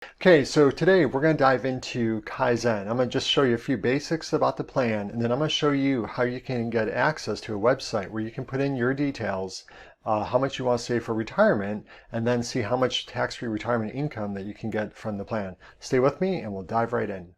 Okay, so today we're going to dive into Kaizen. I'm going to just show you a few basics about the plan, and then I'm going to show you how you can get access to a website where you can put in your details, how much you want to save for retirement, and then see how much tax-free retirement income that you can get from the plan. Stay with me and we'll dive right in.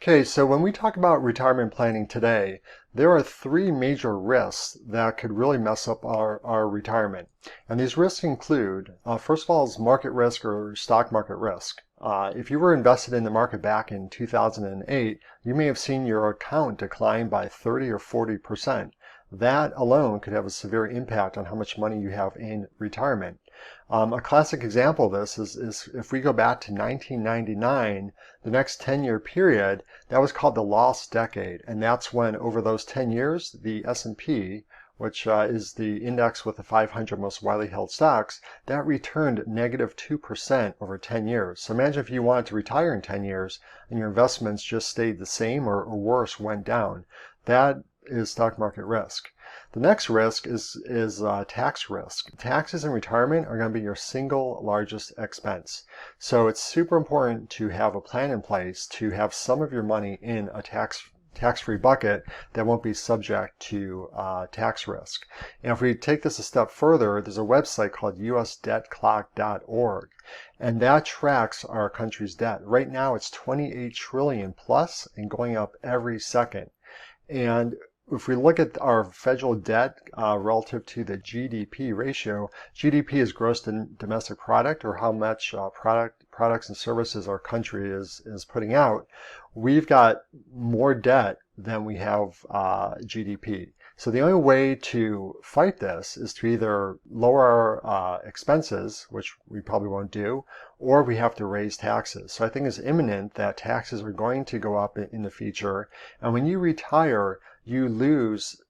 Okay, so when we talk about retirement planning today, there are three major risks that could really mess up our retirement. And these risks include, first of all, is market risk or stock market risk. If you were invested in the market back in 2008, you may have seen your account decline by 30 or 40%. That alone could have a severe impact on how much money you have in retirement. A classic example of this is if we go back to 1999, the next 10-year period, that was called the lost decade. And that's when over those 10 years, the S&P, which is the index with the 500 most widely held stocks, that returned negative 2% over 10 years. So imagine if you wanted to retire in 10 years and your investments just stayed the same or worse, went down. That is stock market risk. The next risk is tax risk. Taxes in retirement are going to be your single largest expense. So it's super important to have a plan in place to have some of your money in a tax-free bucket that won't be subject to tax risk. And if we take this a step further, there's a website called usdebtclock.org, and that tracks our country's debt. Right now it's 28 trillion plus and going up every second. And if we look at our federal debt relative to the GDP ratio, GDP is gross domestic product, or how much products and services our country is putting out. We've got more debt than we have GDP. So the only way to fight this is to either lower our expenses, which we probably won't do, or we have to raise taxes. So I think it's imminent that taxes are going to go up in the future. And when you retire, you lose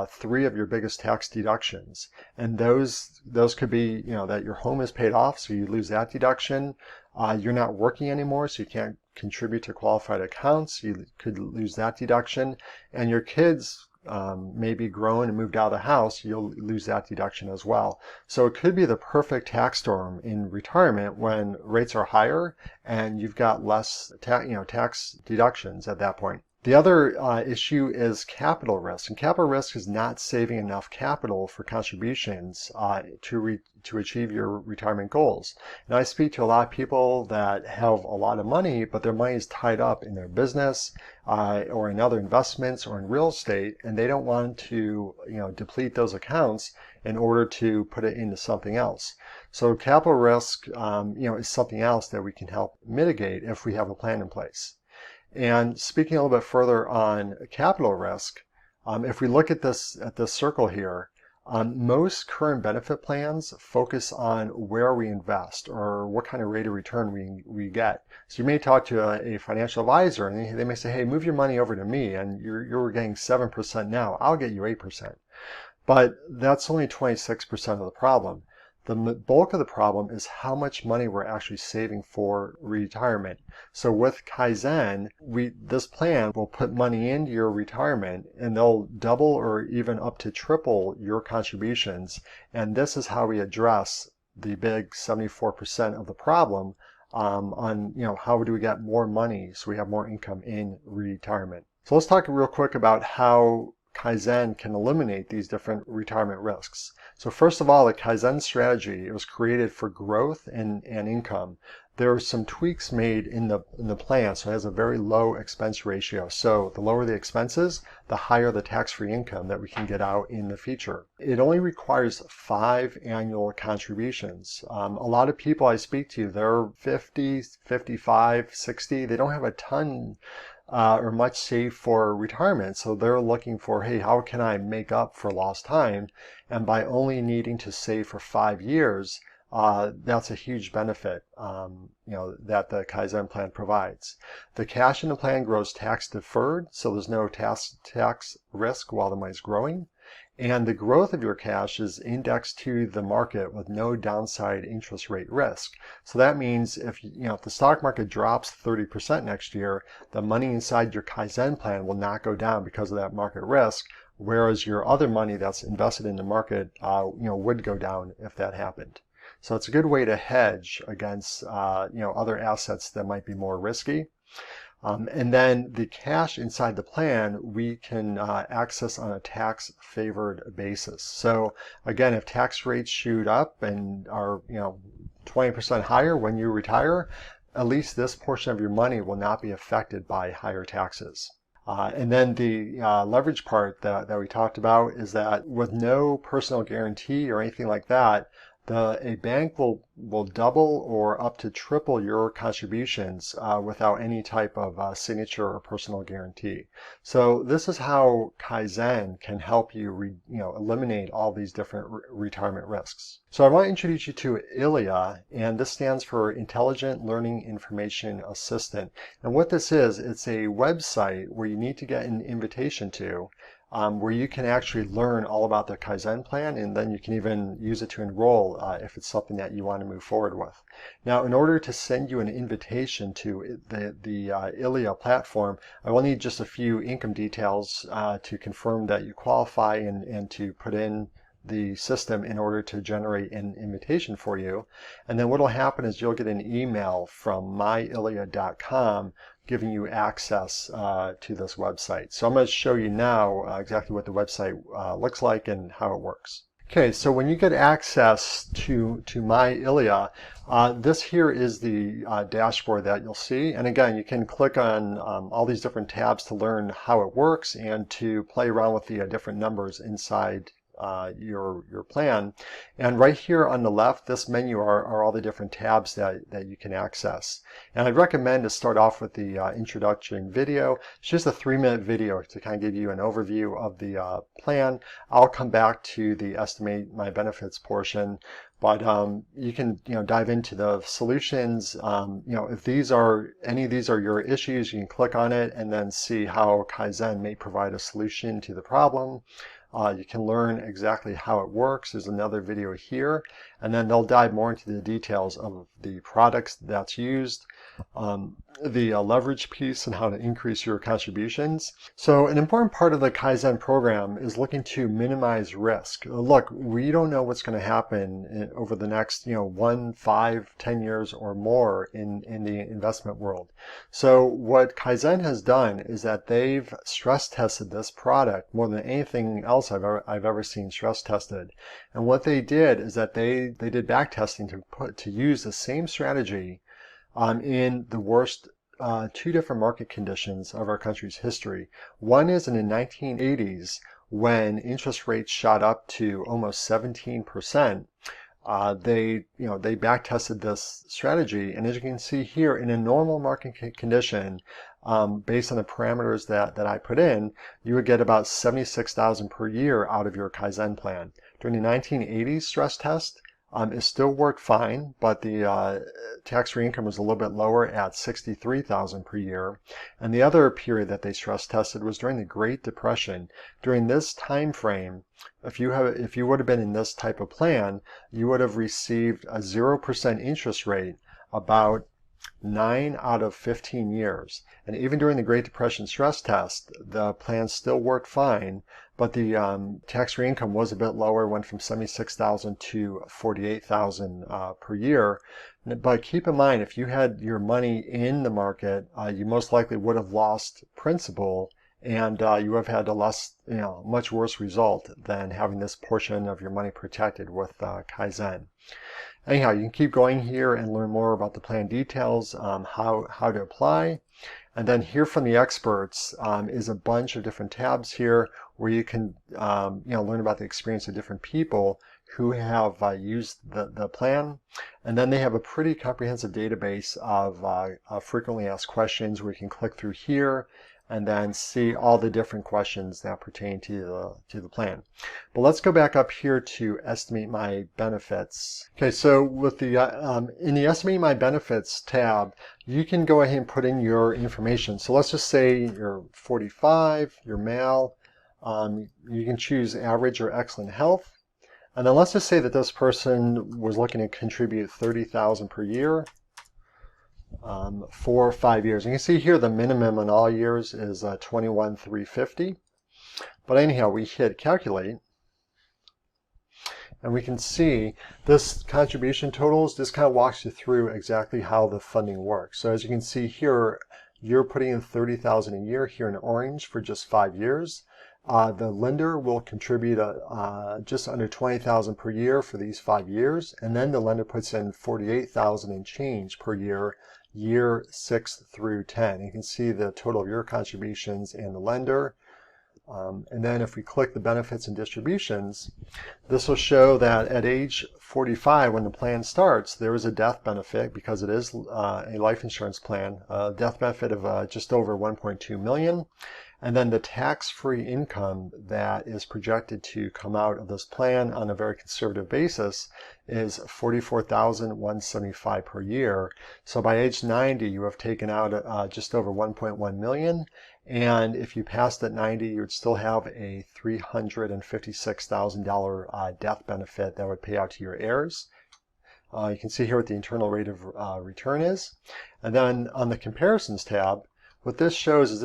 three of your biggest tax deductions. And those could be, that your home is paid off, so you lose that deduction. You're not working anymore, so you can't contribute to qualified accounts. You could lose that deduction. And your kids may be grown and moved out of the house, you'll lose that deduction as well. So it could be the perfect tax storm in retirement when rates are higher and you've got less tax deductions at that point. The other issue is capital risk, and capital risk is not saving enough capital for contributions to achieve your retirement goals. And I speak to a lot of people that have a lot of money, but their money is tied up in their business or in other investments or in real estate, and they don't want to deplete those accounts in order to put it into something else. So capital risk is something else that we can help mitigate if we have a plan in place. And speaking a little bit further on capital risk, if we look at this circle here, most current benefit plans focus on where we invest or what kind of rate of return we get. So you may talk to a financial advisor and they may say, hey, move your money over to me and you're getting 7% now, I'll get you 8%. But that's only 26% of the problem. The bulk of the problem is how much money we're actually saving for retirement. So with Kaizen, this plan will put money into your retirement and they'll double or even up to triple your contributions. And this is how we address the big 74% of the problem on how do we get more money so we have more income in retirement. So let's talk real quick about how Kaizen can eliminate these different retirement risks. So first of all, the Kaizen strategy, it was created for growth and income. There are some tweaks made in the plan, so it has a very low expense ratio. So the lower the expenses, the higher the tax-free income that we can get out in the future. It only requires 5 annual contributions. A lot of people I speak to, they're 50, 55, 60, they don't have a ton or much saved for retirement. So they're looking for, hey, how can I make up for lost time? And by only needing to save for 5 years, that's a huge benefit that the Kaizen plan provides. The cash in the plan grows tax deferred, so there's no tax risk while the money's growing. And the growth of your cash is indexed to the market with no downside interest rate risk. So that means if the stock market drops 30% next year, the money inside your Kaizen plan will not go down because of that market risk, whereas your other money that's invested in the market, would go down if that happened. So it's a good way to hedge against, other assets that might be more risky. And then the cash inside the plan we can access on a tax-favored basis. So again, if tax rates shoot up and are 20% higher when you retire, at least this portion of your money will not be affected by higher taxes. And then the leverage part that we talked about is that with no personal guarantee or anything like that, a bank will double or up to triple your contributions without any type of signature or personal guarantee. So this is how Kaizen can help you eliminate all these different retirement risks. So I want to introduce you to ILIA, and this stands for Intelligent Learning Information Assistant. And what this is, it's a website where you need to get an invitation to, where you can actually learn all about the Kaizen plan, and then you can even use it to enroll if it's something that you want to move forward with. Now, in order to send you an invitation to the ILIA platform, I will need just a few income details to confirm that you qualify and to put in the system in order to generate an invitation for you. And then what will happen is you'll get an email from myilia.com giving you access to this website. So I'm going to show you now exactly what the website looks like and how it works. Okay, so when you get access to MyILIA, this here is the dashboard that you'll see. And again, you can click on all these different tabs to learn how it works and to play around with the different numbers inside your plan. And right here on the left, this menu are all the different tabs that you can access. And I'd recommend to start off with the introduction video. It's just a 3-minute video to kind of give you an overview of the plan. I'll come back to the estimate my benefits portion, but you can dive into the solutions. If any of these are your issues, you can click on it and then see how Kaizen may provide a solution to the problem. You can learn exactly how it works. There's another video here, and then they'll dive more into the details of the products that's used, the leverage piece, and how to increase your contributions. So an important part of the Kaizen program is looking to minimize risk. Look, we don't know what's going to happen over the next 1, 5, 10 years or more in the investment world. So what Kaizen has done is that they've stress tested this product more than anything else I've ever seen stress tested. And what they did is that they did back testing to use the same strategy in the worst 2 different market conditions of our country's history. One is in the 1980s when interest rates shot up to almost 17%. They back tested this strategy, and as you can see here, in a normal market condition, based on the parameters that I put in, you would get about $76,000 per year out of your Kaizen plan. During the 1980s stress test, it still worked fine, but the tax-free income was a little bit lower at $63,000 per year. And the other period that they stress tested was during the Great Depression. During this time frame, if you would have been in this type of plan, you would have received a 0% interest rate about 9 out of 15 years. And even during the Great Depression stress test, the plan still worked fine, but the tax-free income was a bit lower, went from $76,000 to $48,000 per year. But keep in mind, if you had your money in the market, you most likely would have lost principal, and you would have had a much worse result than having this portion of your money protected with Kaizen. Anyhow, you can keep going here and learn more about the plan details, how to apply. And then here from the experts is a bunch of different tabs here where you can learn about the experience of different people who have used the plan. And then they have a pretty comprehensive database of frequently asked questions where you can click through here and then see all the different questions that pertain to the plan. But let's go back up here to estimate my benefits. Okay, so with the in the estimate my benefits tab, you can go ahead and put in your information. So let's just say you're 45, you're male, you can choose average or excellent health. And then let's just say that this person was looking to contribute $30,000 per year. For 5 years. You can see here the minimum in all years is $21,350. But anyhow, we hit calculate, and we can see this contribution totals. This kind of walks you through exactly how the funding works. So as you can see here, you're putting in $30,000 a year here in orange for just 5 years. The lender will contribute just under $20,000 per year for these 5 years, and then the lender puts in $48,000 and change per year, year 6 through 10. You can see the total of your contributions and the lender. And then if we click the benefits and distributions, this will show that at age 45, when the plan starts, there is a death benefit because it is a life insurance plan, a death benefit of just over $1.2 million. And then the tax-free income that is projected to come out of this plan on a very conservative basis is $44,175 per year. So by age 90, you have taken out just over $1.1 million. And if you passed at 90, you would still have a $356,000 death benefit that would pay out to your heirs. You can see here what the internal rate of return is. And then on the comparisons tab, what this shows is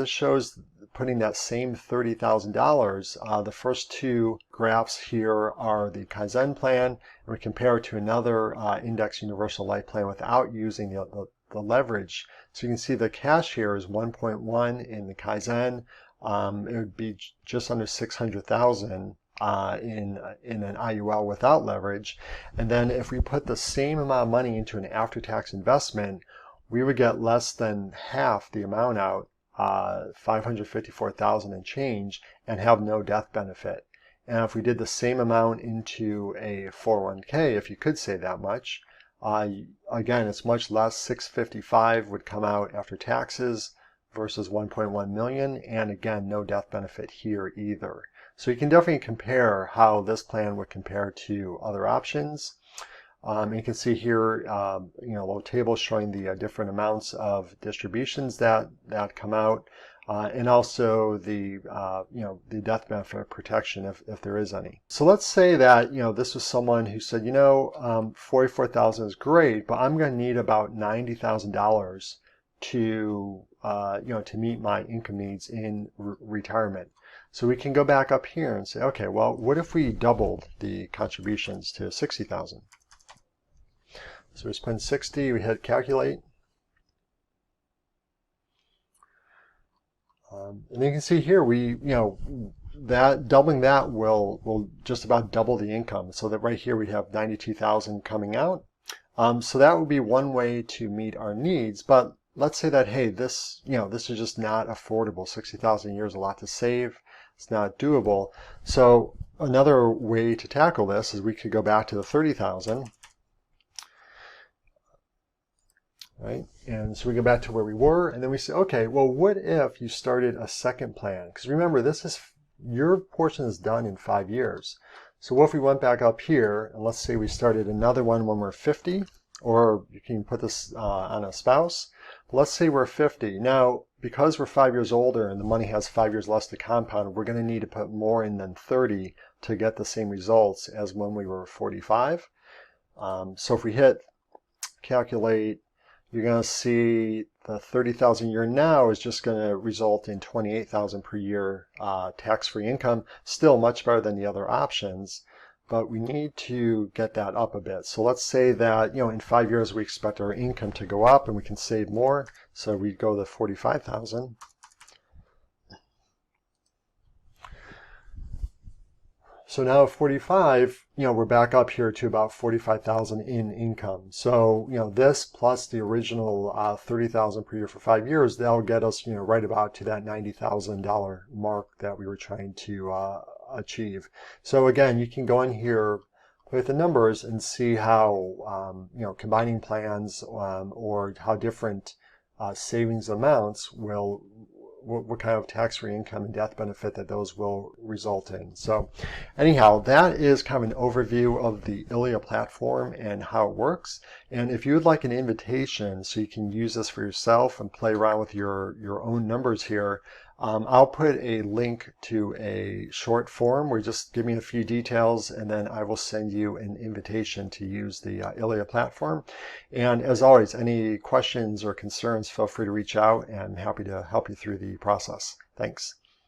putting that same $30,000. The first two graphs here are the Kaizen plan, and we compare it to another index universal life plan without using the leverage. So you can see the cash here is 1.1 in the Kaizen. It would be just under 600,000 in an IUL without leverage. And then if we put the same amount of money into an after-tax investment, we would get less than half the amount out, $554,000 and change, and have no death benefit. And if we did the same amount into a 401k, if you could say that much, again, it's much less. $655,000 would come out after taxes versus $1.1 million, and again, no death benefit here either. So you can definitely compare how this plan would compare to other options. You can see here, a little table showing the different amounts of distributions that come out, and also the the death benefit protection if there is any. So let's say that this was someone who said, $44,000 is great, but I'm going to need about $90,000 to to meet my income needs in retirement. So we can go back up here and say, okay, well, what if we doubled the contributions to $60,000? So we spend 60, we hit calculate. And you can see here, that doubling that will just about double the income. So that right here we have 92,000 coming out. So that would be one way to meet our needs. But let's say that, hey, this is just not affordable. 60,000 a year is a lot to save. It's not doable. So another way to tackle this is we could go back to the 30,000. Right? And so we go back to where we were, and then we say, okay, well, what if you started a second plan? Because remember, your portion is done in 5 years. So what if we went back up here, and let's say we started another one when we're 50, or you can put this on a spouse. Let's say we're 50. Now, because we're 5 years older and the money has 5 years less to compound, we're going to need to put more in than 30 to get the same results as when we were 45. So if we hit calculate, you're going to see the 30,000 a year now is just going to result in 28,000 per year tax-free income. Still much better than the other options, but we need to get that up a bit. So let's say that in 5 years we expect our income to go up and we can save more. So we go to 45,000. So now at 45, we're back up here to about 45,000 in income. So, this plus the original 30,000 per year for 5 years, that'll get us, right about to that $90,000 mark that we were trying to achieve. So again, you can go in here, play with the numbers, and see how, combining plans or how different savings amounts will what kind of tax-free income and death benefit that those will result in. So anyhow, that is kind of an overview of the ILIA platform and how it works. And if you would like an invitation so you can use this for yourself and play around with your own numbers here, I'll put a link to a short form where you just give me a few details, and then I will send you an invitation to use the ILIA platform. And as always, any questions or concerns, feel free to reach out, and I'm happy to help you through the process. Thanks.